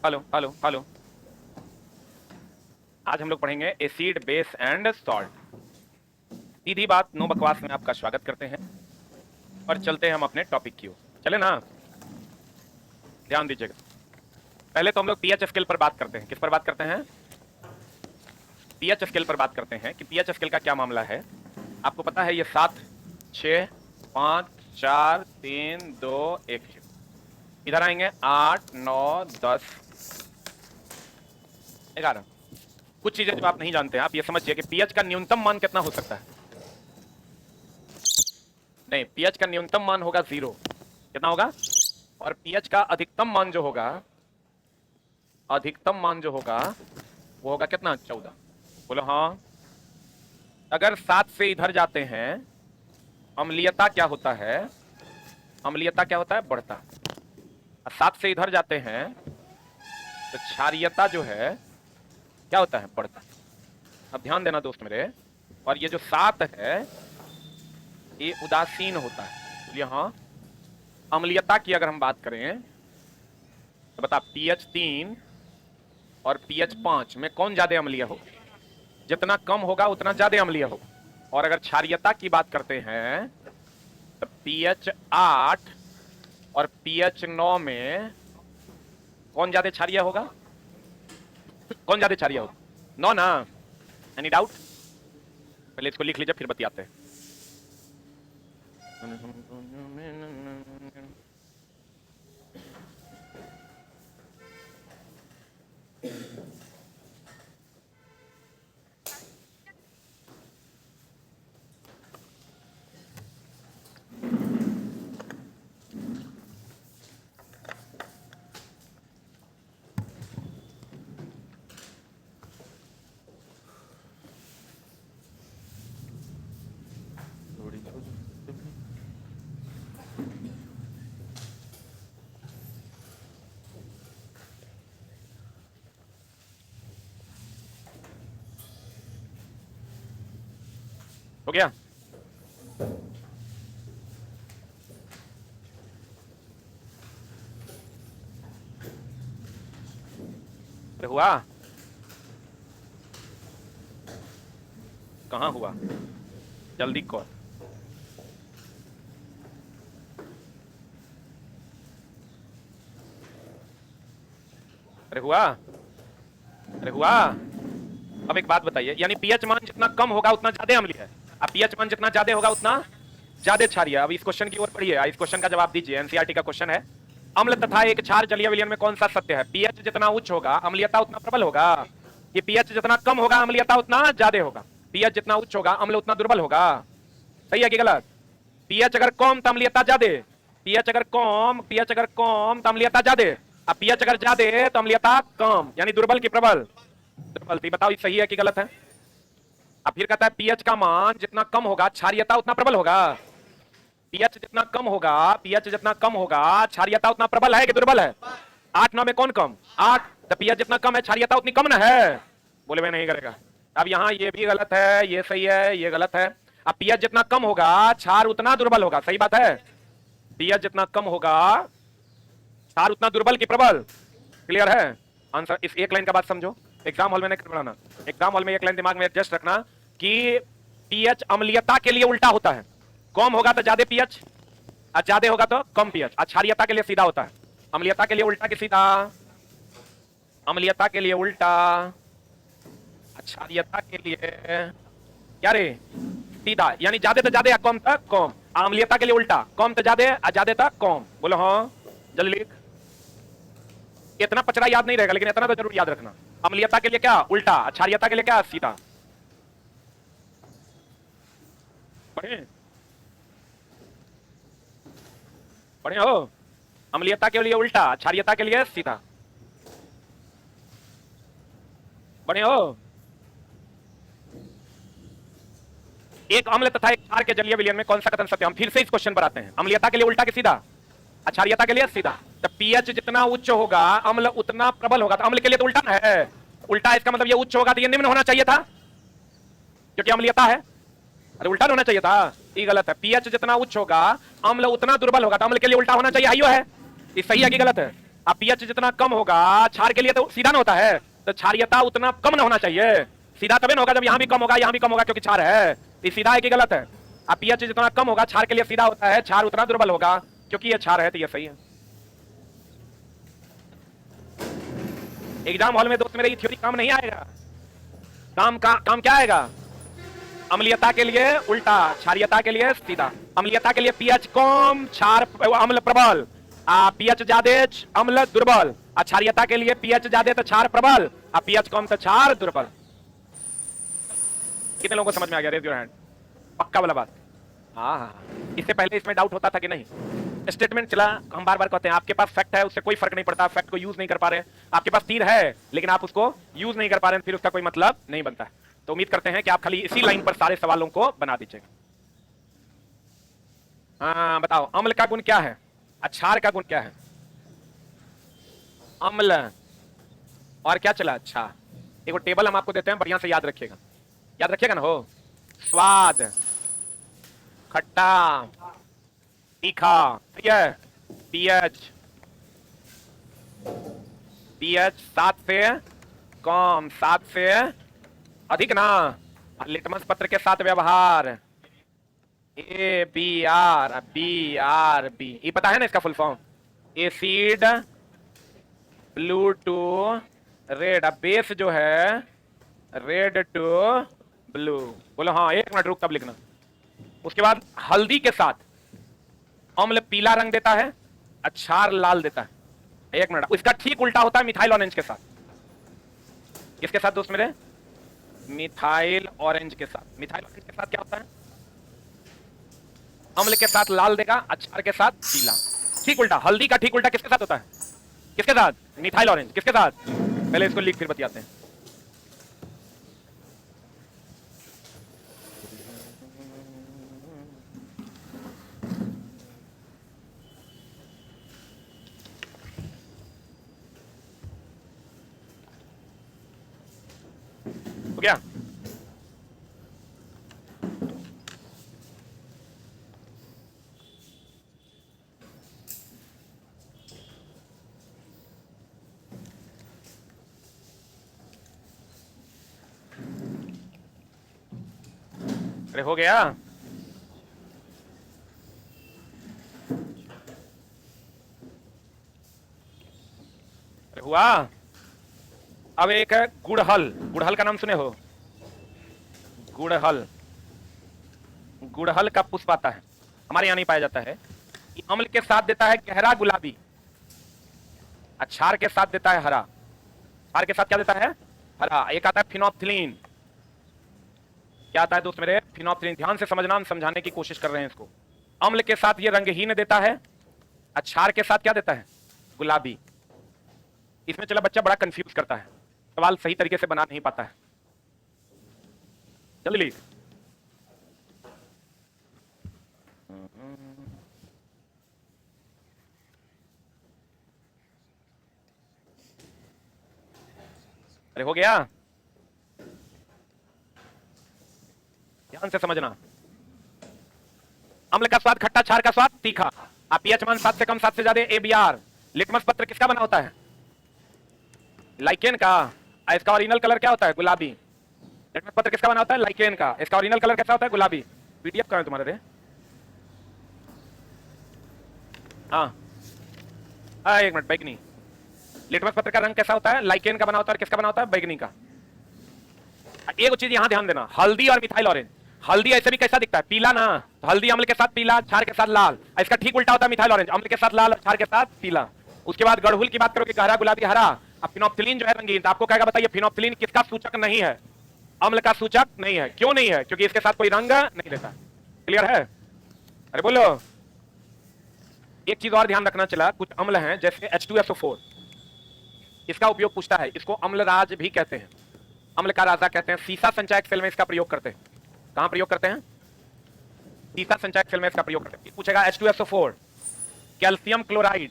Hello hello hello. आज हम लोग पढ़ेंगे एसिड बेस एंड सॉल्ट। सीधी बात नो बकवास में आपका स्वागत करते हैं और चलते हैं हम अपने टॉपिक की ओर। चले ना, ध्यान दीजिएगा। पहले तो हम लोग पीएच स्केल पर बात करते हैं। किस पर बात करते हैं? पीएच स्केल पर बात करते हैं कि पीएच स्केल का क्या मामला है। आपको पता है ये 7 6 5 4 3 2 1 0। इधर आएंगे 8 9 10 11। कुछ चीजें जो आप नहीं जानते हैं, आप ये समझिए कि पीएच का न्यूनतम मान कितना हो सकता है। नहीं, पीएच का न्यूनतम मान होगा 0। कितना होगा? और पीएच का अधिकतम मान जो होगा, वो होगा कितना? 14। बोलो हाँ। अगर 7 से इधर जाते हैं, अम्लीयता क्या होता है? अम्लीयता क्या होता है? बढ़ता। 7 से इधर जाते हैं तो क्षारीयता जो है क्या होता है? बढ़ता। अब ध्यान देना दोस्त मेरे, और ये जो 7 है ये उदासीन होता है। बोलिए हाँ। अम्लीयता की अगर हम बात करें तो बता, पीएच 3 और पीएच 5 में कौन ज्यादा अम्लीय हो? जितना कम होगा उतना ज्यादा अम्लीय हो। और अगर क्षारीयता की बात करते हैं तो पीएच 8 और पीएच 9 में कौन ज्यादा क्षारीय होगा? कौन ज्यादा क्षारीय होगा? 9 ना? Any doubt? पहले इसको लिख लीजिए फिर बतियाते हैं। हो गया? हुआ? कहां हुआ? जल्दी कौन? अरे हुआ? अरे हुआ? अब एक बात बताइए, यानी पीएच मान जितना कम होगा उतना ज्यादा अम्लीय है, अब पीएच मान जितना ज्यादा होगा उतना ज्यादा क्षारीय। अब इस क्वेश्चन की ओर पढ़िए, इस क्वेश्चन का जवाब दीजिए। एनसीईआरटी का क्वेश्चन है, अम्ल तथा एक क्षार जलीय विलयन में कौन सा सत्य है? पीएच जितना उच्च होगा अम्लीयता उतना प्रबल होगा, कि पीएच जितना कम होगा अम्लीयता उतना ज्यादा होगा? पीएच जितना उच्च होगा अम्ल उतना दुर्बल होगा। सही है कि गलत? पीएच अगर कम तो अम्लीयता ज्यादा, पीएच अगर कम तो अम्लीयता ज्यादा, अब पीएच अगर ज्यादा तो अम्लीयता कम, यानी दुर्बल की प्रबल? दुर्बल। तो बताओ ये सही है कि गलत है? अब फिर कहता है पीएच का मान जितना कम होगा क्षारीयता उतना प्रबल होगा। पीएच जितना कम होगा क्षारीयता उतना प्रबल है कि दुर्बल है? 8 9 में कौन कम? 8। तो पीएच जितना कम है क्षारीयता उतनी कम ना है? बोले मैं नहीं करेगा। अब यहां ये भी गलत है, ये सही है, ये गलत है। अब पीएच जितना कम होगा क्षार उतना दुर्बल होगा। सही बात है? पीएच जितना कम होगा क्षार उतना दुर्बल की प्रबल। क्लियर है? आंसर इस एक लाइन का बात समझो, एग्जाम हॉल में नहीं पढ़ाना। एग्जाम हॉल में एक लाइन दिमाग में एडजस्ट रखना कि पीएच अम्लीयता के लिए उल्टा होता है। कम होगा तो ज्यादा पीएच, और ज्यादा होगा तो कम पीएच। क्षारीयता के लिए सीधा होता है, अम्लीयता के लिए उल्टा कि सीधा? अम्लीयता के लिए उल्टा, क्षारीयता के लिए क्या रे? सीधा। यानी ज्यादा तो ज्यादा या कम तक कम। अम्लीयता के लिए उल्टा, कम तो ज्यादा और ज्यादा तक कम। बोलो हाँ, जल्दी लिख। इतना पचड़ा याद नहीं रहेगा लेकिन इतना तो जरूर याद रखना। अम्लीयता के लिए क्या? उल्टा। क्षारीयता के लिए क्या? सीधा। पढ़े पढ़े हो? अम्लीयता के लिए उल्टा, क्षारीयता के लिए सीधा। पढ़े हो? एक अम्ल तथा एक क्षार के जलीय विलयन में कौन सा कथन सत्य? हम फिर से इस क्वेश्चन पर आते हैं। अम्लीयता के लिए उल्टा कि सीधा? क्षारीयता के लिए सीधा। तो पीएच जितना उच्च होगा अम्ल उतना प्रबल होगा। तो अम्ल के लिए तो उल्टा ना है? उल्टा इसका मतलब ये उच्च होगा तो ये निम्न होना चाहिए था, क्योंकि अम्लीयता है। अरे उल्टा होना चाहिए था, ये गलत है। पीएच जितना उच्च होगा अम्ल उतना दुर्बल होगा, तो अम्ल के लिए उल्टा होना चाहिए। आइयो है, ये सही है कि गलत है? अब पीएच जितना कम होगा, क्षार के लिए तो सीधा ना होता है, तो क्षारीयता उतना कम ना होना चाहिए। सीधा तभी ना होगा जब यहां भी कम होगा यहां भी कम होगा, क्योंकि क्षार है। ये सीधा है कि गलत है? अब पीएच जितना कम होगा क्षार के लिए सीधा होता है, क्षार उतना दुर्बल होगा, क्योंकि ये क्षार है, तो ये सही है। एग्जाम हॉल में दोस्त मेरे ये थ्योरी काम नहीं आएगा। काम क्या आएगा? अम्लीयता के लिए उल्टा, क्षारीयता के लिए सीधा। अम्लीयता के लिए पीएच कम, क्षार अम्ल प्रबल, पीएच ज्यादा अम्ल दुर्बल। क्षारीयता के लिए पीएच ज्यादा तो क्षार प्रबल, पीएच कम तो क्षार दुर्बल। कितने लोगों को समझ में आ गया? Raise your hand. पक्का वाला बात। हाँ, इससे पहले इसमें डाउट होता था कि नहीं? स्टेटमेंट चला, हम बार बार कहते हैं आपके पास फैक्ट है, उससे कोई फर्क नहीं पड़ता, फैक्ट को यूज नहीं कर पा रहे। आपके पास तीर है लेकिन आप उसको यूज नहीं कर पा रहे हैं, फिर उसका कोई मतलब नहीं बनता है। तो उम्मीद करते हैं कि आप खाली इसी लाइन पर सारे सवालों को बना दीजिएगा। हाँ बताओ, अम्ल का गुण क्या है? क्षार का गुण क्या है? अम्ल। और क्या चला? अच्छा, एक टेबल हम आपको देते हैं, बढ़िया से याद रखिएगा। याद रखिएगा ना? हो स्वाद, खट्टा, तीखा, ठीक है, पीएच, पीएच 7 से कम, 7 से अधिक ना, लिटमस पत्र के साथ व्यवहार, ABR, BRB, ये पता है ना इसका full form? Acid blue to red. अब बेस जो है रेड टू ब्लू। बोलो हाँ, 1 मिनट रुक तब लिखना। उसके बाद हल्दी के साथ अम्ल पीला रंग देता है, क्षार लाल देता है। 1 मिनट, इसका ठीक उल्टा होता है मिथाइल ऑरेंज के साथ। किसके साथ दोस्त मेरे? मिथाइल ऑरेंज के साथ। मिथाइल ऑरेंज के साथ क्या होता है? अम्ल के साथ लाल देगा, क्षार के साथ पीला। ठीक उल्टा, हल्दी का ठीक उल्टा किसके साथ होता है? किसके साथ? Methyl orange. किसके साथ? पहले इसको लिख फिर बतियाते हैं। हो गया? अरे हो गया? अरे हुआ? अब एक है गुड़हल। गुड़हल का नाम सुने हो? गुड़हल, गुड़हल का पुष्प आता है, हमारे यहां नहीं पाया जाता है। ये अम्ल के साथ देता है गहरा गुलाबी, क्षार के साथ देता है हरा। क्षार के साथ क्या देता है? हरा। एक आता है फिनोप्थिलीन। क्या आता है दोस्त मेरे? फिनोप्थिलीन। ध्यान से समझना, हम समझाने की कोशिश कर रहे हैं इसको। अम्ल के साथ ये रंगहीन देता है, क्षार के साथ क्या देता है? गुलाबी। इसमें चला बच्चा बड़ा कंफ्यूज करता है, सवाल सही तरीके से बना नहीं पाता है। जल्दी लिख। अरे हो गया? ध्यान से समझना। अम्ल का स्वाद खट्टा, क्षार का स्वाद तीखा। पीएच मान 7 से कम, 7 से ज्यादा, ABR। लिटमस पत्र किसका बना होता है? लाइकेन का। इसका ओरिजिनल कलर क्या होता है? गुलाबी। लिटमस पत्र किसका बना होता है? लाइकेन का। इसका ओरिजिनल कलर कैसा होता है? गुलाबी। पीडीएफ कहां है तुम्हारे रे? हाँ, 1 मिनट। बैगनी। लिटमस पत्र का रंग कैसा होता है? लाइकेन का बना होता है। किसका बना होता है? बैगनी का। एक चीज यहां ध्यान देना, हल्दी और मिथाइल ऑरेंज। हल्दी ऐसे भी कैसा दिखता है? पीला ना, तो हल्दी अम्ल के साथ पीला, क्षार के साथ लाल। इसका ठीक उल्टा होता है मिथाइल ऑरेंज, अम्ल के साथ लाल, क्षार के साथ पीला। उसके बाद गड़हुल की बात करोगे, गहरा गुलाबी, हरा। अब फिनोप्थिलीन जो है रंगीन, तो आपको कहेगा बताइए फिनोप्थिलीन किसका सूचक नहीं है? अम्ल का सूचक नहीं है। क्यों नहीं है? क्योंकि इसके साथ कोई रंग नहीं देता। क्लियर है? अरे बोलो। एक चीज और ध्यान रखना चला, कुछ अम्ल हैं जैसे H2SO4, इसका उपयोग पूछता है, इसको अम्लराज भी कहते हैं, अम्ल का राजा कहते हैं। सीसा संचायक सेल में इसका प्रयोग करते हैं। कहां प्रयोग करते हैं? सीसा संचायक सेल में इसका प्रयोग करते हैं। पूछेगा H2SO4, calcium chloride,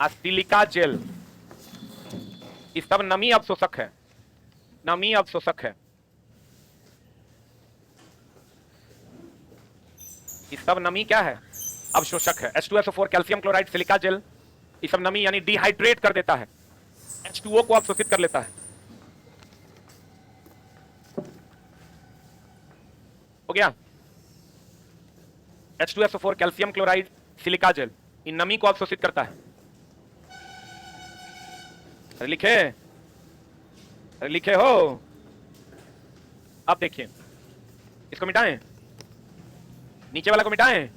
silica jail, ये सब नमी अवशोषक है। नमी अवशोषक है, ये सब नमी क्या है? अवशोषक है। H2SO4, calcium chloride, silica jail, ये सब नमी यानी डिहाइड्रेट कर देता है, H2O को अवशोषित कर लेता है। हो गया। H2SO4 calcium chloride silica gel इन नमी को अवशोषित करता है। अरे लिखे, अरे लिखे हो। अब देखिए, इसको मिटाएं, नीचे वाला को मिटाएं।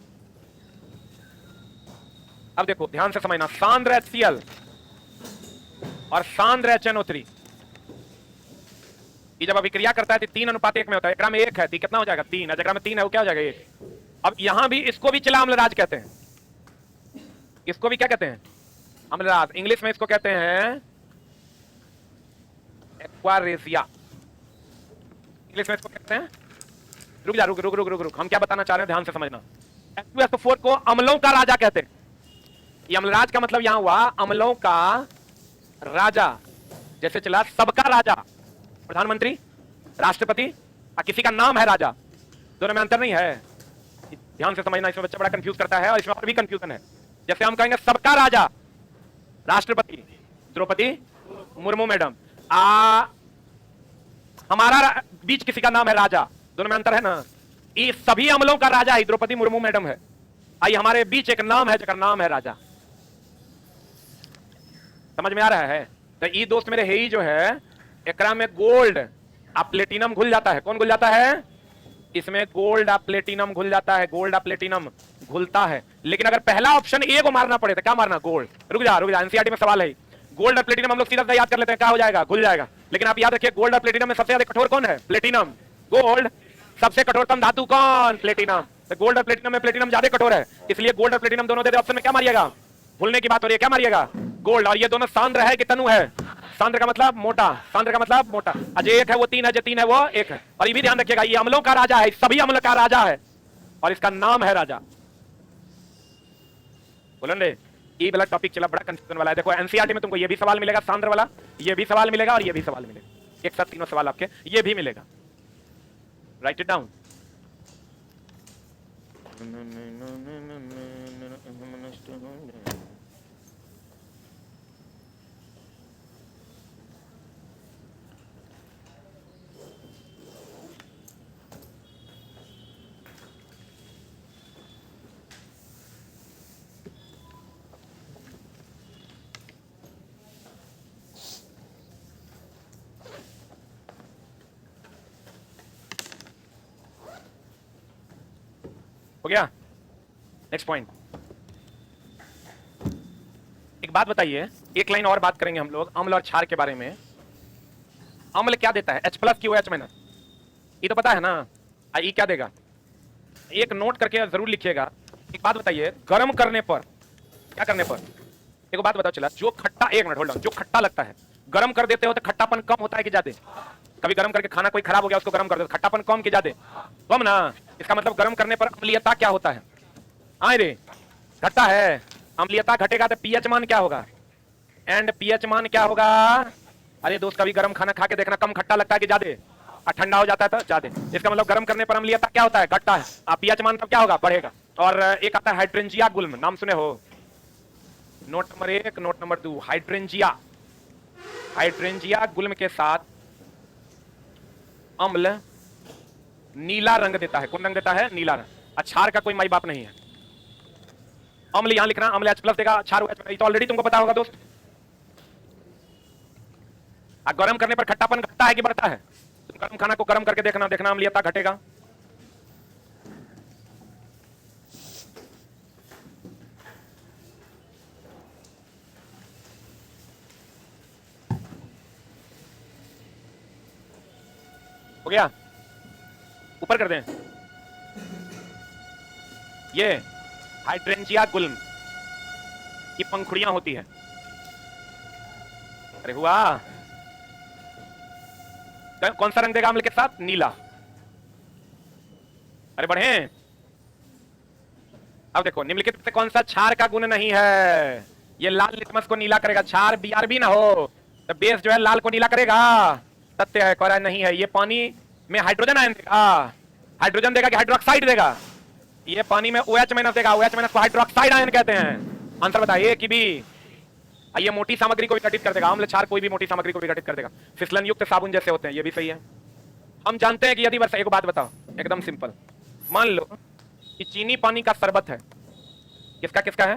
अब देखो ध्यान से समझना, सांद्र HCl और सांद्र HNO3 ये जब अभिक्रिया करता है तो 3:1 में होता है। एकरा में 1 है तो कितना हो जाएगा 3, जगह में 3 है वो क्या हो जाएगा 1। अब यहां भी इसको भी चिला अम्लराज कहते हैं, इसको भी क्या कहते हैं अम्लराज। इंग्लिश में इसको कहते हैं एक्वारेसिया, इंग्लिश में इसको कहते हैं। रुक जा, रुक रुक रुक रुक रुक, हम क्या बताना चाह रहे हैं ध्यान से समझना। H2SO4 को अम्लों का राजा कहते हैं। ये अम्लराज का मतलब यहां हुआ अम्लों का राजा, जैसे चला सबका राजा, प्रधानमंत्री, राष्ट्रपति, किसी का नाम है राजा, दोनों में अंतर नहीं है। ध्यान से समझना, इसमें बच्चा बड़ा कंफ्यूज करता है और इसमें और भी कंफ्यूजन है। जैसे हम कहेंगे सबका राजा राष्ट्रपति द्रौपदी मुर्मू मैडम, हमारा बीच किसी का नाम है राजा, दोनों में अंतर है ना। ये सभी अमलों का राजा ही द्रौपदी मुर्मू मैडम है, आई हमारे बीच एक नाम है जिसका नाम है राजा। समझ में आ रहा है। तो ये दोस्त मेरे है ही जो है एकरा में गोल्ड आप प्लेटिनम घुल जाता है। कौन घुल जाता है इसमें? गोल्ड आप प्लेटिनम घुल जाता है, गोल्ड आप प्लेटिनम घुलता है। लेकिन अगर पहला ऑप्शन ए को मारना पड़े तो क्या मारना? गोल्ड। रुक जा एनसीईआरटी में सवाल है, गोल्ड और प्लेटिनम हम लोग सीधा याद कर लेते हैं, क्या हो जाएगा? घुल जाएगा। लेकिन आप याद रखिए गोल्ड और प्लेटिनम में सबसे ज्यादा कठोर कौन है? प्लेटिनम। गोल्ड सबसे कठोरतम धातु कौन? प्लेटिनम। तो गोल्ड और प्लेटिनम में प्लेटिनम ज्यादा कठोर है, इसलिए गोल्ड और प्लेटिनम दोनों दे दे। ऑप्शन में क्या मारिएगा? भूलने की बात हो रही है, क्या मारिएगा? गोल्ड। और ये दोनों सांद्र है कि तनु है? सांद्र का मतलब मोटा, सांद्र का मतलब मोटा। अजय एक है वो 3 है, जो 3 है वो 1 है। और ये भी ध्यान रखिएगा ये अम्लों का राजा है, सभी अम्ल का राजा है और इसका नाम है राजा। बोलन रे, ये वाला टॉपिक चला बड़ा कंफ्यूजन वाला है। देखो एनसीईआरटी में तुमको ये भी सवाल मिलेगा सांद्र वाला, ये भी सवाल मिलेगा और ये भी सवाल मिलेगा, एक साथ तीनों सवाल आपके ये भी मिलेगा। Right it down. हो गया? Next point. एक बात बताइए, एक लाइन और बात करेंगे हम लोग अम्ल और क्षार के बारे में। अम्ल क्या देता है? H+ क्यों H-, ये तो पता है ना। ये क्या देगा? एक नोट करके जरूर लिखिएगा। एक बात बताइए, गर्म करने पर क्या करने पर? एक बात बताओ चला, जो खट्टा, एक मिनट होल्ड ऑन, जो खट्टा लगता है गर्म कर देते हो तो खट्टापन कम होता है कि ज्यादा? कभी गर्म करके खाना कोई खराब हो गया उसको गर्म कर दो, खट्टापन कम कि ज्यादा? कम ना। इसका मतलब गर्म करने पर अम्लीयता क्या होता है? आए रे, घटता है। अम्लीयता घटेगा तो पीएच मान क्या होगा? एंड पीएच मान क्या होगा? अरे दोस्त कभी गर्म खाना खा के देखना, कम खट्टा लगता है कि ज्यादा? और ठंडा हो जाता है तो ज्यादा। इसका मतलब गर्म करने पर अम्लीयता क्या होता है? घटता है। पीएच मान तब क्या होगा? बढ़ेगा। और एक आता है हाइड्रेंजिया गुल्म, नाम सुने हो? Note number 1, note number 2, hydrangea. Hydrangea गुल्म के साथ अम्ल नीला रंग देता है। कौन रंग देता है? नीला रंग। क्षार का कोई माई बाप नहीं है। अम्ल यहां लिखना, अम्ल H+ देगा, क्षार H-, तो ऑलरेडी तुमको पता होगा दोस्त। गर्म करने पर खट्टापन घटता है कि बढ़ता है? तुम गर्म खाना को गर्म करके देखना, देखना अम्लीयता घटेगा। हो गया? ऊपर कर दें। ये हाइड्रेंजिया गुल्म की पंखुड़ियां होती है। अरे हुआ? कौन सा रंग देगा अम्ल के साथ? नीला। अरे बढ़े। अब देखो निम्नलिखित में कौन सा क्षार का गुण नहीं है? ये लाल लिटमस को नीला करेगा। क्षार BRB ना हो तो बेस जो है लाल को नीला करेगा। सत्य है, कह नहीं है। ये पानी में हाइड्रोजन आयन देगा, हाइड्रोजन देगा कि हाइड्रोक्साइड देगा? ये पानी में OH- देगा, OH- को हाइड्रोक्साइड आयन कहते हैं। आंसर बताइए कि बी? ये मोटी सामग्री को विघटित कर देगा, अम्ल क्षार कोई भी मोटी सामग्री को विघटित कर देगा, फिसलन युक्त साबुन जैसे होते हैं, ये भी सही है। हम जानते हैं कि यदि वर्षा, एक बात बताओ एकदम सिंपल, मान लो कि चीनी पानी का शरबत है, किसका किसका है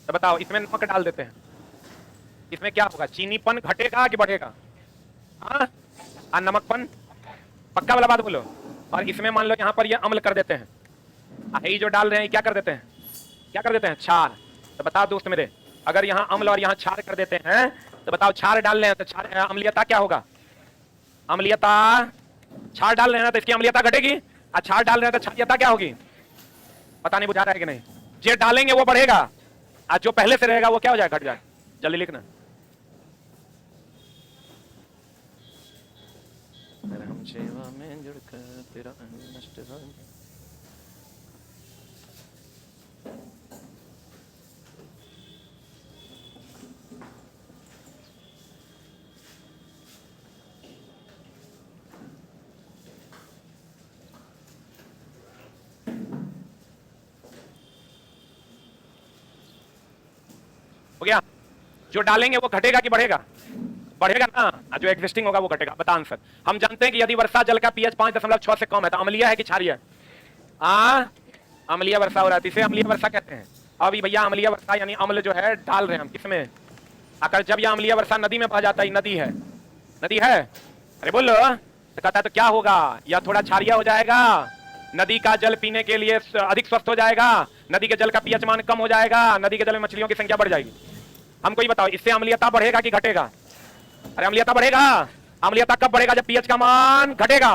तो बताओ, इसमें नमक डाल देते हैं, इसमें क्या होगा, चीनीपन घटेगा कि बढ़ेगा? हाँ, और नमकपन, पक्का वाला बात बोलो। और इसमें मान लो यहाँ पर ये अम्ल कर देते हैं, ये जो डाल रहे हैं क्या कर देते हैं, क्या कर देते हैं, क्षार। तो बताओ दोस्त मेरे, अगर यहाँ अम्ल और यहाँ क्षार कर देते हैं तो बताओ, क्षार डाल रहे हैं तो क्षार अम्लीयता क्या होगा, अम्लीयता, क्षार डाल रहे हैं तो इसकी अम्लीयता घटेगी, और क्षार डाल रहे हैं तो क्षारीयता क्या होगी? पता नहीं बुझा रहा है कि नहीं? जो डालेंगे वो बढ़ेगा, और जो पहले से रहेगा वो क्या हो जाए, घट जाए। जल्दी लिखना। हम सेवा में जुड़कर तेरा नष्ट हो। हो गया? जो डालेंगे वो घटेगा कि बढ़ेगा? बढ़ेगा ना, जो एग्जिस्टिंग होगा वो घटेगा। बता आंसर। हम जानते हैं कि यदि वर्षा जल का पीएच 5.6 से कम है तो अम्लीय है कि क्षारीय है? अम्लीय वर्षा हो रहा है, इसे अम्लीय वर्षा कहते हैं। अभी भैया अम्लीय वर्षा यानी अम्ल जो है डाल रहे हैं हम किसमें, अगर जब यह अम्लीय वर्षा नदी में बह जाता है, नदी है, नदी है, अरे बोलो, तो कहता है तो क्या होगा, या थोड़ा क्षारीय हो जाएगा, नदी का जल पीने के लिए अधिक स्वस्थ हो जाएगा, नदी के जल का पीएच मान कम हो जाएगा, नदी के जल में मछलियों की संख्या बढ़ जाएगी। हमको ही बताओ, इससे अम्लीयता बढ़ेगा कि घटेगा? अरे अम्लीयता बढ़ेगा। अम्लीयता कब बढ़ेगा? जब पीएच का मान घटेगा।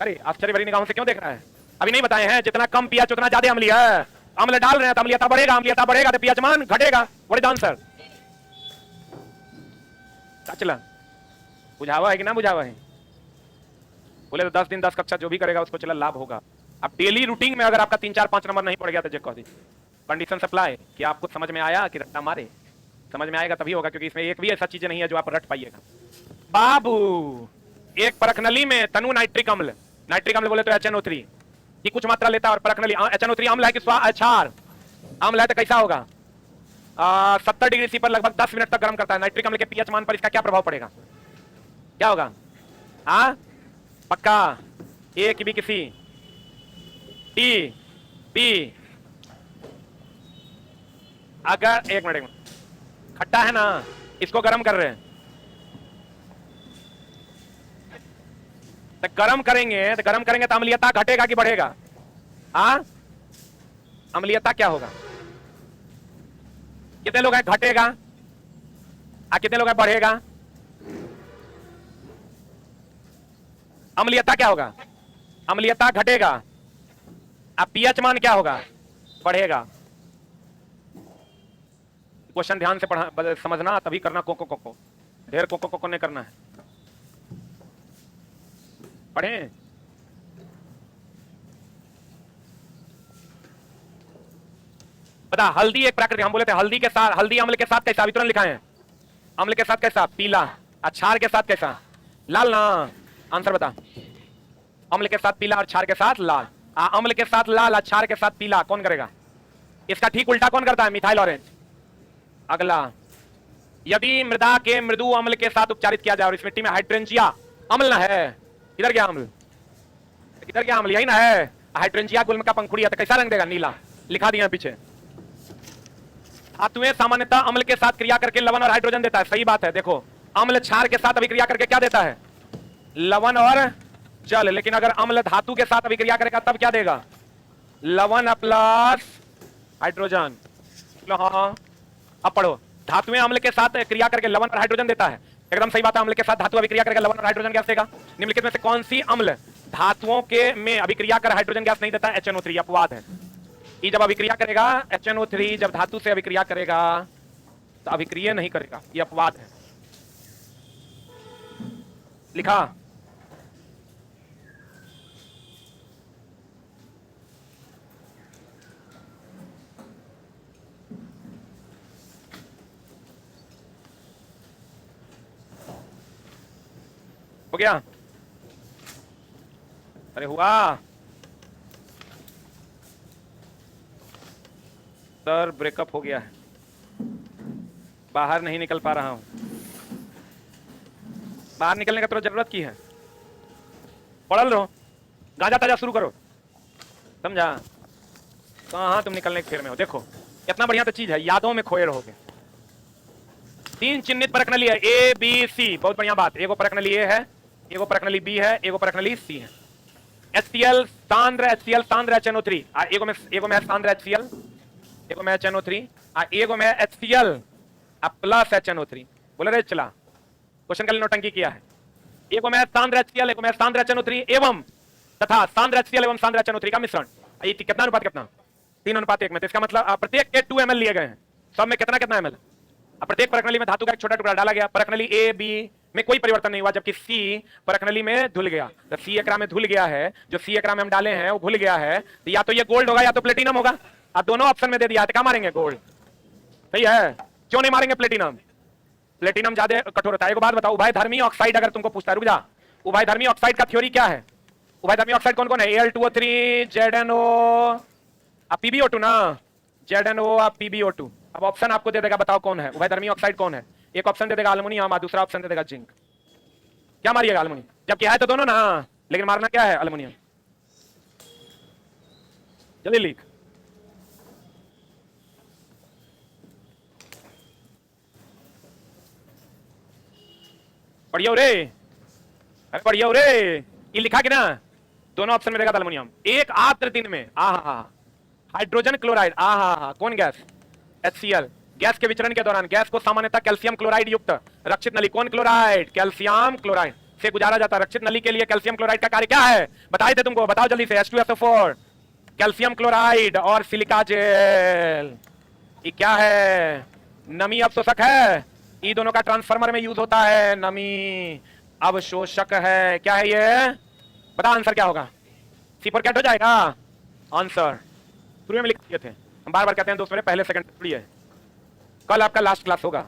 अरे आश्चर्य भरी निगाहों से क्यों देख रहा है? अभी नहीं बताए हैं, जितना कम पीएच उतना ज्यादा अम्लीय है। अम्ल डाल रहे हैं तो अम्लीयता बढ़ेगा, अम्लीयता बढ़ेगा तो पीएच मान घटेगा। What is the answer? चला बुझावा है कि ना बुझावा है? बोले तो 10 दिन 10 कक्षा जो भी करेगा उसको चला लाभ होगा। अब डेली रूटीन में अगर आपका 3 4 5 नंबर नहीं पड़ गया तो चेक कर दी कंडीशन सप्लाई कि आपको समझ में आया कि रट्टा मारे। समझ में आएगा तभी होगा, क्योंकि इसमें एक भी ऐसा चीजें नहीं है जो आप रट पाइएगा। बाबू, एक परखनली में तनु नाइट्रिक अम्ल, नाइट्रिक अम्ल बोले तो HNO3 की कुछ मात्रा लेता है, और परखनली HNO3 अम्ल है कि क्षार अम्ल है, तो कैसा होगा? 70 डिग्री सी पर लगभग 10 मिनट तक गर्म करता है। नाइट्रिक अम्ल के पीएच मान पर इसका क्या प्रभाव पड़ेगा? क्या होगा? हाँ पक्का, ए की बी की सी, टी बी। अगर एक मिनट खट्टा है ना, इसको गर्म कर रहे हैं, तो गर्म करेंगे तो अम्लीयता घटेगा कि बढ़ेगा? अम्लीयता क्या होगा? कितने लोग हैं घटेगा, कितने लोग हैं बढ़ेगा? अम्लीयता क्या होगा? अम्लीयता घटेगा। अब पीएच मान क्या होगा? बढ़ेगा। क्वेश्चन ध्यान से पढ़ा समझना, तभी करना कोको कोको, ढेर कोको कोको नहीं करना है। पढ़े बता, हल्दी एक प्राकृतिक, हम बोले थे हल्दी के साथ, हल्दी अम्ल के साथ कैसा वितरण लिखा है? अम्ल के साथ कैसा? पीला। क्षार के साथ कैसा? लाल ना। आंसर बता। अम्ल के साथ पीला और क्षार के साथ लाल। अम्ल के साथ लाल और क्षार के साथ पीला, कौन करेगा? इसका ठीक उल्टा कौन करता है? Methyl orange. अगला, यदि मृदा के मृदु अम्ल के साथ उपचारित किया जाए और इस मिट्टी में हाइड्रेंजिया अम्ल ना है, इधर क्या अम्ल, इधर क्या अम्ल, यही ना है, हाइड्रेंजिया गुल्म का पंखुड़ी है, तो कैसा रंग देगा? नीला। लिखा दिया पीछे। धातुएं सामान्यतः अम्ल के साथ क्रिया करके लवण और हाइड्रोजन देता है। सही बात है। देखो, अम्ल क्षार के साथ अभिक्रिया करके क्या देता है? लवण और जल। लेकिन अगर अम्ल धातु के साथ अभिक्रिया करेगा तब क्या देगा? लवण प्लस हाइड्रोजन। हाँ, अब पढ़ो, धातुएं अम्ल के साथ क्रिया करके लवण और हाइड्रोजन देता है। एकदम सही बात है, अम्ल के साथ धातु अभिक्रिया करके लवण और हाइड्रोजन गैस देगा। निम्नलिखित में से कौन सी अम्ल धातुओं के में अभिक्रिया कर हाइड्रोजन गैस नहीं देता? HNO3। अपवाद है। ये जब अभिक्रिया करेगा, HNO3 जब धातु से अभिक्रिया करेगा तो अभिक्रिया नहीं करेगा, ये अपवाद है। लिखा। हो गया? अरे हुआ सर ब्रेकअप हो गया है, बाहर नहीं निकल पा रहा हूं। बाहर निकलने का तो जरूरत की है, पढ़ल रहो, गांजा ताजा शुरू करो, समझा? कहां तुम निकलने के फेर में हो? देखो कितना बढ़िया तो चीज है, यादों में खोए रहोगे। 3 चिन्हित परख नली है, ए बी सी, बहुत बढ़िया बात। एगो परख नली ए है, एगो परख नली बी है, एगो परख नली सी है। HCl सांद्र HNO3, एगो में सांद्र HCl, एगो में HNO3, एगो में HCl प्लस HNO3। बोले रे चला, क्वेश्चन का नौटंकी किया है। एगो में सांद्र HCl, एगो में सांद्र HNO3 एवं तथा सांद्र HCl एवं सांद्र HNO3 का मिश्रण। ये कितना अनुपात कितना? 3:1 में। तो इसका मतलब प्रत्येक के 2 ml लिए गए हैं, सब में कितना कितना ml? प्रत्येक परखनली में धातु का एक छोटा टुकड़ा डाला गया। परखनली ए बी में कोई परिवर्तन नहीं हुआ, जबकि सी परखनली में धुल गया। तो सी एकरा में धुल गया है, जो सी एकरा में हम डाले हैं वो घुल गया है, तो या तो ये गोल्ड होगा या तो प्लेटिनम होगा। आप दोनों ऑप्शन में दे दिया, तो क्या मारेंगे? गोल्ड। सही है, क्यों नहीं मारेंगे प्लेटिनम? प्लेटिनम ज्यादा कठोर होता है। एक बात बताओ, उभयधर्मी ऑक्साइड अगर तुमको पूछता है, रुक जा, उभयधर्मी ऑक्साइड का थ्योरी क्या है? उभयधर्मी ऑक्साइड कौन कौन है? Al2O3, ZnO, PbO2 ना, ZnO, PbO2। अब ऑप्शन आपको दे देगा, बताओ कौन है उभयधर्मी ऑक्साइड? कौन है? एक ऑप्शन दे देगा अल्युमिनियम, दूसरा ऑप्शन दे देगा जिंक। क्या मारिएगा? अल्युमिनियम, जबकि है तो दोनों ना, लेकिन मारना क्या है? अल्युमिनियम। जल्दी लिख। पढ़ियो रे, अरे पढ़ियो रे, ये लिखा कि ना, दोनों ऑप्शन में देगा अल्युमिनियम। एक आत्र दिन में हाइड्रोजन क्लोराइड, कौन गैस? HCl। गैस के विचरण के दौरान गैस को सामान्यतः कैल्शियम क्लोराइड युक्त रक्षित नली, कौन क्लोराइड? कैल्शियम क्लोराइड से गुजारा जाता है। रक्षित नली के लिए कैल्शियम क्लोराइड का कार्य क्या है? बताए थे तुमको, बताओ जल्दी से। H2SO4, कैल्शियम क्लोराइड और सिलिका जेल। ये क्या है? नमी अवशोषक है। ये दोनों का ट्रांसफार्मर में यूज होता है। नमी अवशोषक है। क्या है ये? बता आंसर क्या होगा? C4 कैट हो जाएगा आंसर। शुरू में लिख दिए थे, हम बार बार कहते हैं दोस्त मेरे, पहले सेकंड थोड़ी है। कल आपका लास्ट क्लास होगा,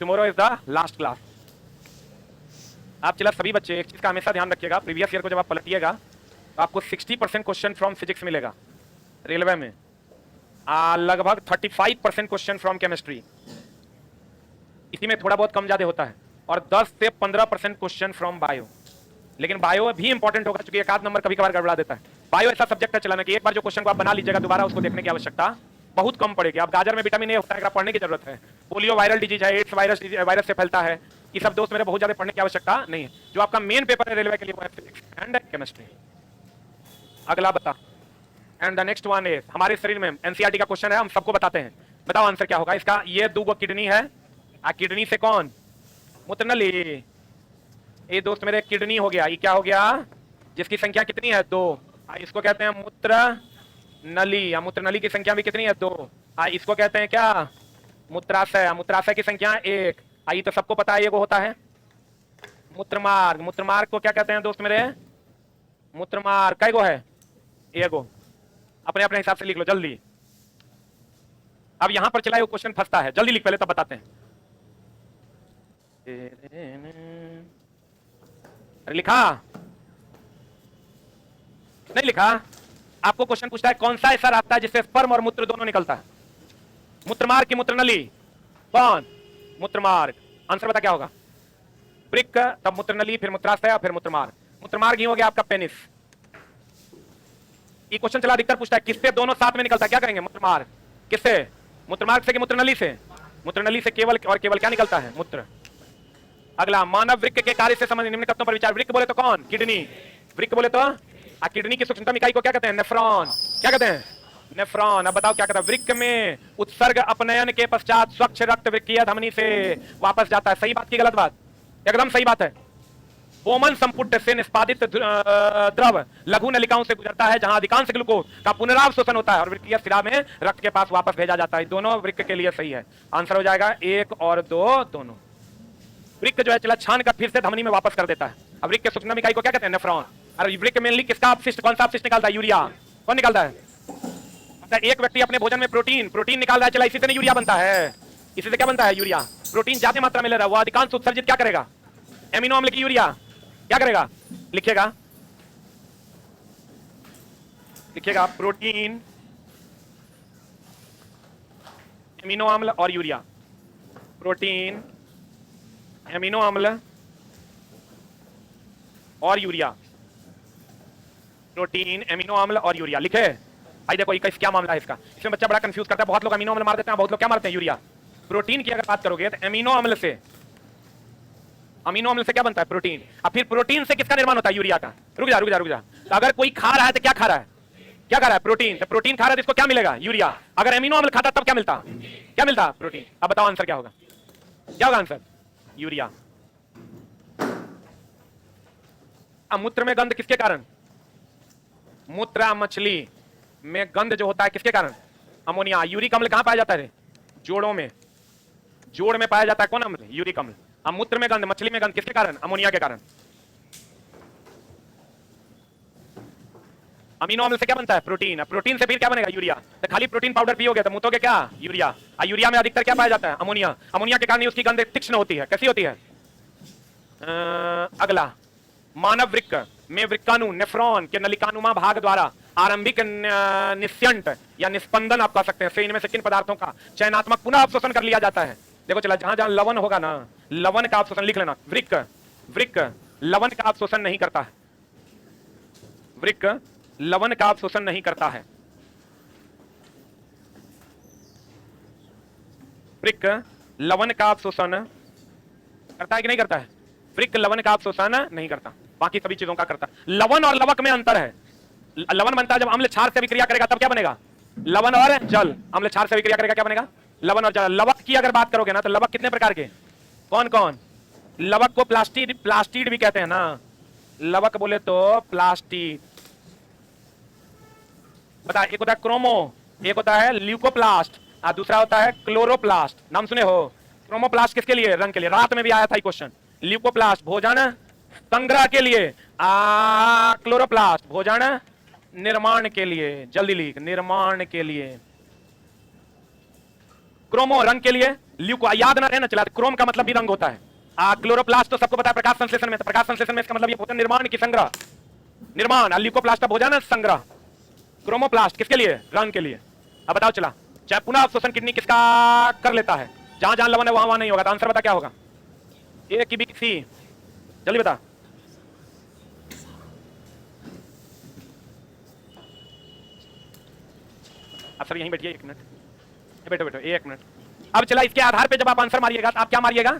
tomorrow is the last class. आप चला सभी बच्चे एक चीज का हमेशा ध्यान रखिएगा, प्रीवियस ईयर को जब आप पलटिएगा तो आपको 60% क्वेश्चन फ्रॉम फिजिक्स मिलेगा रेलवे में, लगभग 35% क्वेश्चन फ्रॉम केमिस्ट्री, इसी में थोड़ा बहुत कम ज्यादा होता है, और 10 से 15% क्वेश्चन फ्रॉम बायो। लेकिन बायो भी इंपॉर्टेंट होगा, क्योंकि एक आध नंबर कभी कभार गड़बड़ा देता है। बायो ऐसा सब्जेक्ट है चलाना कि एक बार जो क्वेश्चन को आप बना लीजिएगा, दोबारा उसको देखने की आवश्यकता बहुत कम पड़ेगी। अब गाजर में विटामिन ए होता है, पढ़ने की जरूरत है। पोलियो वायरल डिजीज है, एड्स वायरस से फैलता है। ये सब दोस्त मेरे बहुत ज्यादा पढ़ने की आवश्यकता नहीं है। जो आपका मेन पेपर है रेलवे के लिए वो है फिजिक्स एंड केमिस्ट्री। अगला बता, and the next one is, हमारे शरीर में एनसीईआरटी का क्वेश्चन है, हम सबको बताते हैं। बताओ आंसर क्या होगा इसका? ये 2 किडनी है, किडनी से कौन? मूत्र नली। ये दोस्त मेरे किडनी हो गया, ये क्या हो गया? जिसकी संख्या कितनी है? 2। इसको कहते हैं मूत्र नली, या मूत्र नली की संख्या भी कितनी है? 2। इसको कहते हैं क्या? मूत्राशय। मूत्राशय की संख्या 1। ये तो सबको पता है, ये वो होता है मूत्रमार्ग। मूत्रमार्ग को क्या कहते हैं दोस्त मेरे? मूत्रमार्ग कई गो है? एगो। अपने अपने हिसाब से लिख लो जल्दी। अब यहां पर चला क्वेश्चन फंसता है, जल्दी लिख पहले तब बताते हैं। अरे लिखा नहीं? लिखा? आपको क्वेश्चन पूछता है कौन सा ऐसा रास्ता है जिससे स्पर्म और मूत्र दोनों निकलता है? मूत्रमार्ग की मूत्रनली? कौन? मूत्रमार्ग। आंसर बता क्या होगा? वृक्क, तब मूत्रनली, फिर मूत्राशय, फिर मूत्रमार्ग। मूत्रमार्ग ही हो गया आपका पेनिस। ये क्वेश्चन चला अधिकतर पूछता है किससे दोनों साथ में निकलता है? क्या करेंगे? मूत्रमार्ग। किससे? मूत्रमार्ग से कि मूत्रनली से? मूत्रनली से केवल और केवल क्या निकलता है? मूत्र। अगला, मानव वृक्क के कार्य से संबंधित निम्न तत्वों पर विचार। वृक्क बोले तो कौन? किडनी। वृक्क बोले तो किडनी की सूक्ष्मतम इकाई को क्या कहते हैं? नेफ्रॉन। क्या कहते हैं? नेफ्रॉन। अब बताओ क्या कहता है? वृक्क में उत्सर्ग अपनयन के पश्चात स्वच्छ रक्त वृक्कीय धमनी से वापस जाता है। सही बात की गलत बात? एकदम सही बात है। बोमन संपुट से निष्पादित द्रव लघु नलिकाओं से गुजरता है, जहां अधिकांश ग्लूकोज का पुनरावशोषण होता है और वृक्कीय शिरा में रक्त के पास वापस भेजा जाता है। दोनों वृक्क के लिए सही है। आंसर हो जाएगा 1 और 2 दोनों। वृक्क जो है चला छान कर फिर से धमनी में वापस कर देता है। अब वृक्क के सूक्ष्म इकाई को क्या कहते हैं? नेफ्रॉन। और वृक्क मेनली किसका अपशिष्ट, कौन सा अपशिष्ट निकालता है? यूरिया। कौन निकालता है? एक व्यक्ति अपने भोजन में प्रोटीन निकाल रहा है, चला इसी से यूरिया बनता है। इसी से क्या बनता है? यूरिया। प्रोटीन ज्यादा मात्रा में ले रहा है, वो अधिकांश उत्सर्जित क्या करेगा? एमिनो अम्ल की यूरिया क्या करेगा? लिखिएगा, लिखिएगा प्रोटीन एमिनो अम्ल और यूरिया, प्रोटीन, एमिनो अम्ल और यूरिया, प्रोटीन, एमिनो अम्ल और यूरिया लिखे। भाई देखो इसका क्या मामला है, इसमें बच्चा बड़ा कंफ्यूज करता है। बहुत लोग अमीनो अम्ल मार देते हैं, बहुत लोग क्या मारते हैं, यूरिया। प्रोटीन की अगर बात करोगे तो अमीनो अम्ल से क्या बनता है, प्रोटीन। अब फिर प्रोटीन से किसका निर्माण होता है, यूरिया का। रुक जा रुक जा रुक जा। तो अगर कोई खा रहा है तो क्या खा रहा है, क्या खा रहा है, प्रोटीन। तो प्रोटीन खा रहा है तो इसको क्या मिलेगा, यूरिया। अगर अमीनो अम्ल खाता तब क्या मिलता, प्रोटीन। अब बताओ आंसर क्या होगा, क्या होगा आंसर, यूरिया। अब मूत्र में गंध किसके कारण, मूत्र मछली में गंध जो होता है किसके कारण, अमोनिया। यूरिक अम्ल कहां पाया जाता है, जोड़ों में, जोड़ में पाया जाता है कौन अम्ल, यूरिक अम्ल। अब मूत्र में गंध, मछली में गंध किसके कारण, अमोनिया के कारण। अमीनो अम्ल से क्या बनता है, प्रोटीन। प्रोटीन से फिर क्या बनेगा, यूरिया। तो खाली प्रोटीन पाउडर पियोगे तो मुतोगे क्या, यूरिया। यूरिया में अधिकतर क्या पाया जाता है, अमोनिया। अमोनिया के कारण उसकी गंध तीक्ष्ण होती है। कैसी होती है, अगला, मानव वृक्क में वृक्काणु नेफ्रॉन के नलिकानुमा भाग द्वारा आरंभिक निस्यंट या निस्पंदन आप कह सकते हैं से इनमें से किन पदार्थों का चयनात्मक पुनः अवशोषण कर लिया जाता है। देखो चला, जहां जहां लवण होगा ना, लवण का अवशोषण लिख लेना। वृक्क लवण का अवशोषण नहीं करता है, वृक्क लवण का अवशोषण नहीं करता है। वृक्क लवण का अवशोषण करता है कि नहीं करता है, वृक्क लवण का अवशोषण नहीं करता, बाकी सभी चीजों का करता है। लवण और लवक में अंतर है। लवण बनता है जब अम्ल क्षार से अभिक्रिया करेगा तब क्या बनेगा, लवण और जल। अम्ल क्षार से अभिक्रिया करेगा क्या बनेगा, लवण और जल। लवक की अगर बात करोगे ना तो लवक कितने प्रकार के, कौन कौन। लवक को प्लास्टिड भी कहते हैं ना, लवक बोले तो प्लास्टिड। बता, एक होता है क्रोमो, एक होता है ल्यूकोप्लास्ट और दूसरा होता है क्लोरोप्लास्ट। नाम सुने हो, क्रोमोप्लास्ट किसके लिए, रंग के लिए। रात में भी आया था क्वेश्चन। ल्यूकोप्लास्ट भोजन संग्रह के लिए, क्लोरोप्लास्ट भोजन निर्माण के लिए। जल्दी लिख, निर्माण के लिए। क्रोमो रंग के लिए, ल्यूको याद ना रहना चला, क्रोम का मतलब भी रंग होता है। क्लोरोप्लास्ट तो सबको पता है प्रकाश संश्लेषण में, तो प्रकाश संश्लेषण में इसका मतलब ये भोजन निर्माण की संग्रह, निर्माण। ल्यूकोप्लास्ट भोजन संग्रह, क्रोमोप्लास्ट किसके लिए, रंग के लिए। अब बताओ चला, चाहे पुनः अवशोषण किडनी किसका कर लेता है, जहां जहां लवण है वहां वहां नहीं होगा। तो आंसर बता क्या होगा, ए की बी सी, जल्दी बता। आप सब यहीं बैठिए, एक मिनट बैठो बैठो, एक मिनट। अब चला, इसके आधार पे जब आप आंसर मारिएगा तो आप क्या मारिएगा,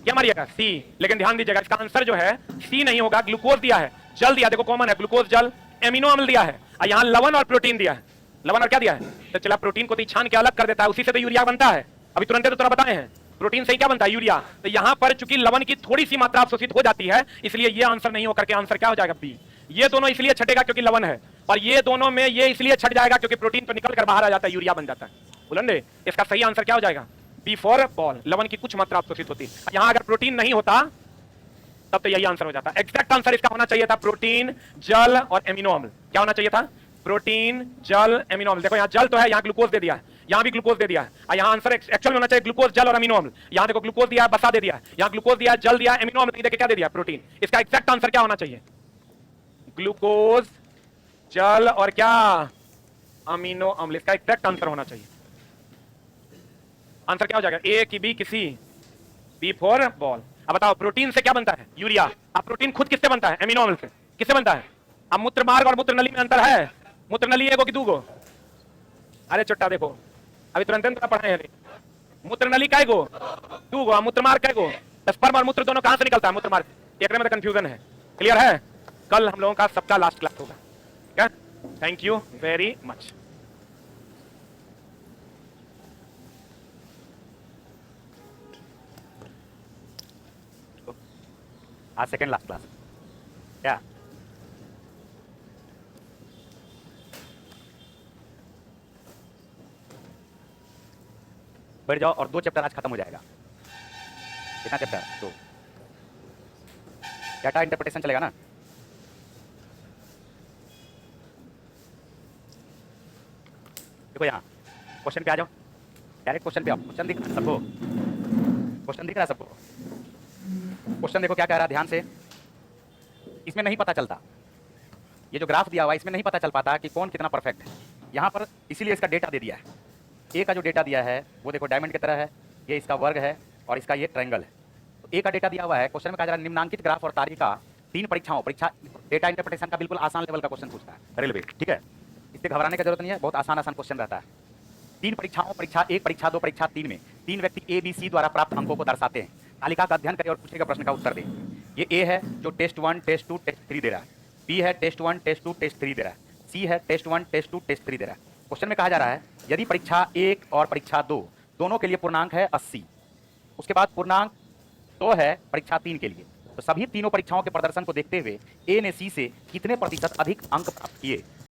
क्या मारिएगा, सी। लेकिन ध्यान दीजिएगा, इसका आंसर जो है सी नहीं होगा। ग्लूकोज दिया है, जल दिया, देखो कॉमन है, ग्लूकोज जल। एमिनो अम्ल दिया है, और यहां लवण और प्रोटीन दिया है। लवण और क्या दिया है, तो चला प्रोटीन को तो छान के अलग कर देता है, उसी से तो यूरिया बनता है। अभी तुरंत तो तुरंत बताए हैं, प्रोटीन से ही क्या बनता है, यूरिया। तो यहां पर चूंकि लवण की थोड़ी सी मात्रा अवशोषित हो जाती है, इसलिए ये आंसर नहीं होकर के आंसर क्या हो जाएगा, बी। ये दोनों इसलिए छटेगा क्योंकि लवण है, और ये दोनों में ये इसलिए छट जाएगा क्योंकि प्रोटीन तो निकल कर बाहर आ जाता है, यूरिया बन जाता है। बुलंदे, इसका सही आंसर क्या हो जाएगा, बी फॉर बॉल। लवण की कुछ मात्रा अवशोषित होती है। यहां अगर प्रोटीन नहीं होता तब तो यही आंसर हो जाता। एग्जैक्ट आंसर इसका होना चाहिए था प्रोटीन, जल और एमिनो अम्ल। क्या होना चाहिए था, प्रोटीन, जल, एमिनो अम्ल। देखो यहाँ जल तो है, यहाँ ग्लूकोज दे दिया है, यहाँ भी ग्लूकोज दे दिया है, और यहाँ आंसर एक्चुअल में होना चाहिए ग्लूकोज, जल और अमीनो अम्ल। यहाँ देखो ग्लूकोज दिया है, बसा दे दिया है, यहाँ ग्लूकोज दिया है, जल दिया है, एमिनो अम्ल क्या दे दिया, प्रोटीन। इसका एग्जैक्ट आंसर क्या होना चाहिए, ग्लूकोज, जल और क्या, अमीनो अम्ल। इसका एग्जैक्ट आंसर होना चाहिए। आंसर क्या हो जाएगा, ए की बी किसी, बी फॉर बॉल। अब बताओ प्रोटीन से क्या बनता है, यूरिया। अब प्रोटीन खुद किससे बनता है, एमिनो अम्ल से। किससे बनता है, अब मूत्र मार्ग और मूत्र नली में अंतर है। मूत्र नली एगो कि दूगो, अरे चुट्टा देखो अभी तुरंत पढ़ाए हैं। मूत्र नली काय गो, दूगो। मूत्र मार्ग काय गो, स्पर्म और मूत्र दोनों कहां से निकलता है, मूत्र मार्ग। एक में तो कंफ्यूजन है, क्लियर है। कल हम लोगों का सबका लास्ट क्लास होगा, ठीक है। Thank you very much. आज सेकेंड लास्ट क्लास क्या, बैठ जाओ और 2 चैप्टर आज खत्म हो जाएगा। कितना चैप्टर, 2। डाटा इंटरप्रिटेशन चलेगा ना। देखो यहाँ क्वेश्चन पे आ जाओ, डायरेक्ट क्वेश्चन पे आओ। क्वेश्चन दिख रहा है सबको, क्वेश्चन दिख रहा है सबको। क्वेश्चन देखो क्या कह रहा है, ध्यान से। इसमें नहीं पता चलता, ये जो ग्राफ दिया हुआ है इसमें नहीं पता चल पाता कि कौन कितना परफेक्ट है। यहाँ पर इसीलिए इसका डेटा दे दिया है। ए का जो डेटा दिया है वो देखो डायमंड की तरह है, ये इसका वर्ग है और इसका ये ट्रायंगल है। तो ए का डेटा दिया हुआ है, क्वेश्चन में कहा जा रहा है निम्नांकित ग्राफ और तालिका 3 परीक्षाओं परीक्षा डेटा इंटरप्रिटेशन का बिल्कुल आसान लेवल का क्वेश्चन पूछता है रेलवे, ठीक है। इससे घबराने की जरूरत नहीं है, बहुत आसान क्वेश्चन रहता है। 3 परीक्षाओं परीक्षा 1 परीक्षा 2 परीक्षा 3 में 3 व्यक्ति ए बी सी द्वारा प्राप्त अंकों को दर्शाते हैं। तालिका का अध्ययन करें और पूछे गए प्रश्न का उत्तर दें। ये ए है जो टेस्ट 1 टेस्ट 2 टेस्ट 3 दे रहा है, बी है टेस्ट 1 टेस्ट 2 टेस्ट 3 दे रहा है, सी है टेस्ट 1 टेस्ट 2 टेस्ट 3 दे रहा है। क्वेश्चन में कहा जा रहा है यदि परीक्षा 1 और परीक्षा 2 दोनों के लिए पूर्णांक है 80, उसके बाद पूर्णांक 2 है परीक्षा 3 के लिए, तो सभी तीनों परीक्षाओं के प्रदर्शन को देखते हुए ए ने सी से कितने प्रतिशत अधिक अंक प्राप्त किए